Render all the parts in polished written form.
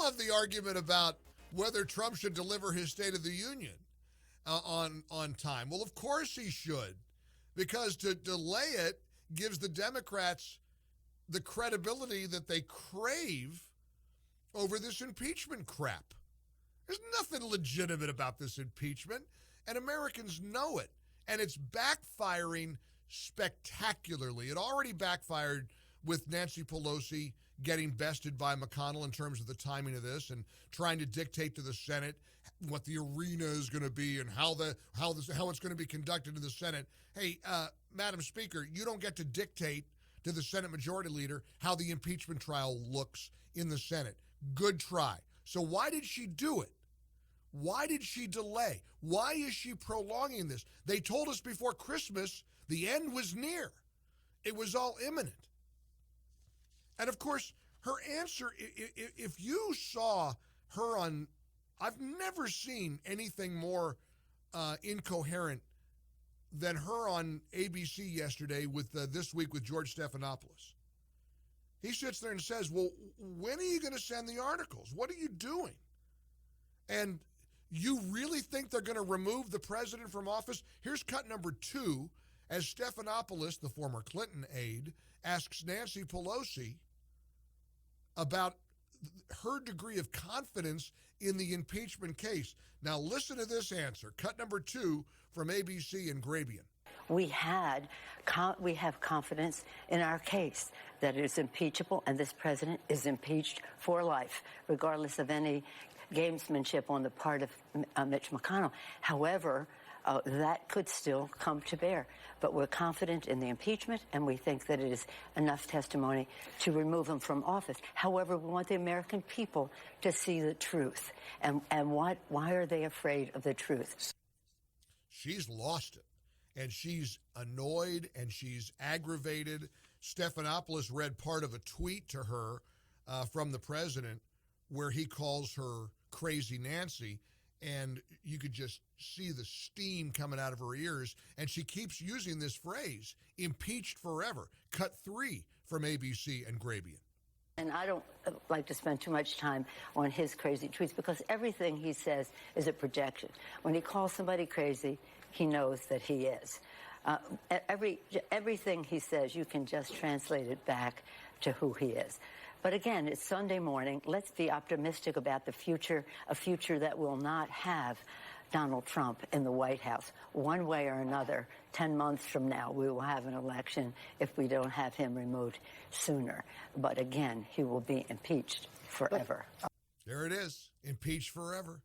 love the argument about whether Trump should deliver his State of the Union on time. Well, of course he should, because to delay it gives the Democrats the credibility that they crave over this impeachment crap. There's nothing legitimate about this impeachment, and Americans know it, and it's backfiring spectacularly. It already backfired with Nancy Pelosi getting bested by McConnell in terms of the timing of this and trying to dictate to the Senate what the arena is going to be and how it's going to be conducted in the Senate. Hey, Madam Speaker, you don't get to dictate to the Senate Majority Leader how the impeachment trial looks in the Senate. Good try. So why did she do it? Why did she delay? Why is she prolonging this? They told us before Christmas the end was near. It was all imminent. And of course, her answer, if you saw her on, I've never seen anything more incoherent than her on ABC yesterday with This Week with George Stephanopoulos. He sits there and says, well, when are you going to send the articles? What are you doing? And you really think they're going to remove the president from office? Here's cut number 2, as Stephanopoulos, the former Clinton aide, asks Nancy Pelosi about her degree of confidence in the impeachment case. Now listen to this answer. Cut number 2 from ABC and Grabian. We have confidence in our case that it is impeachable, and this president is impeached for life, regardless of any gamesmanship on the part of Mitch McConnell. However, that could still come to bear. But we're confident in the impeachment, and we think that it is enough testimony to remove him from office. However, we want the American people to see the truth. And why are they afraid of the truth? She's lost it, and she's annoyed, and she's aggravated. Stephanopoulos read part of a tweet to her from the president where he calls her Crazy Nancy, and you could just see the steam coming out of her ears, and she keeps using this phrase, impeached forever. Cut 3 from ABC and Grabian. And I don't like to spend too much time on his crazy tweets because everything he says is a projection. When he calls somebody crazy, he knows that he is. Everything he says, you can just translate it back to who he is. But again, it's Sunday morning. Let's be optimistic about the future, a future that will not have Donald Trump in the White House. One way or another, 10 months from now, we will have an election if we don't have him removed sooner. But again, he will be impeached forever. There it is. Impeached forever.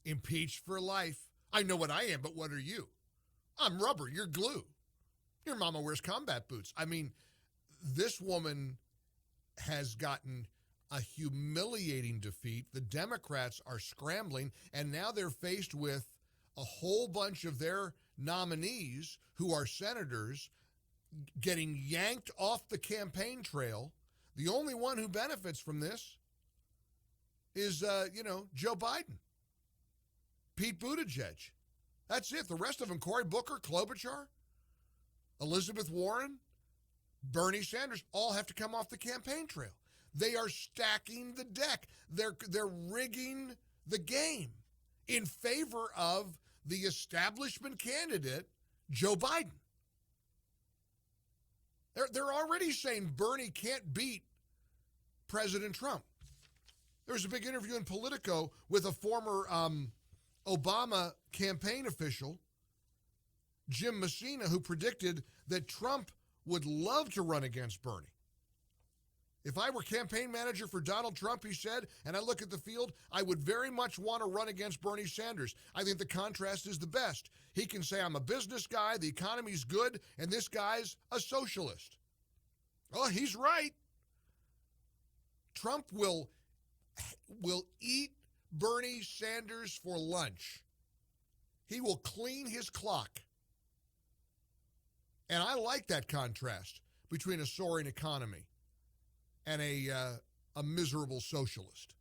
Impeached for life. I know what I am, but what are you? I'm rubber. You're glue. Your mama wears combat boots. I mean, this woman has gotten a humiliating defeat. The Democrats are scrambling, and now they're faced with a whole bunch of their nominees who are senators getting yanked off the campaign trail. The only one who benefits from this is, Joe Biden, Pete Buttigieg. That's it. The rest of them, Cory Booker, Klobuchar, Elizabeth Warren, Bernie Sanders, all have to come off the campaign trail. They are stacking the deck. They're rigging the game in favor of the establishment candidate, Joe Biden. They're already saying Bernie can't beat President Trump. There was a big interview in Politico with a former Obama campaign official, Jim Messina, who predicted that Trump would love to run against Bernie. If I were campaign manager for Donald Trump, he said, and I look at the field, I would very much want to run against Bernie Sanders. I think the contrast is the best. He can say, I'm a business guy, the economy's good, and this guy's a socialist. Oh, he's right. Trump will eat Bernie Sanders for lunch. He will clean his clock. And I like that contrast between a soaring economy and a miserable socialist.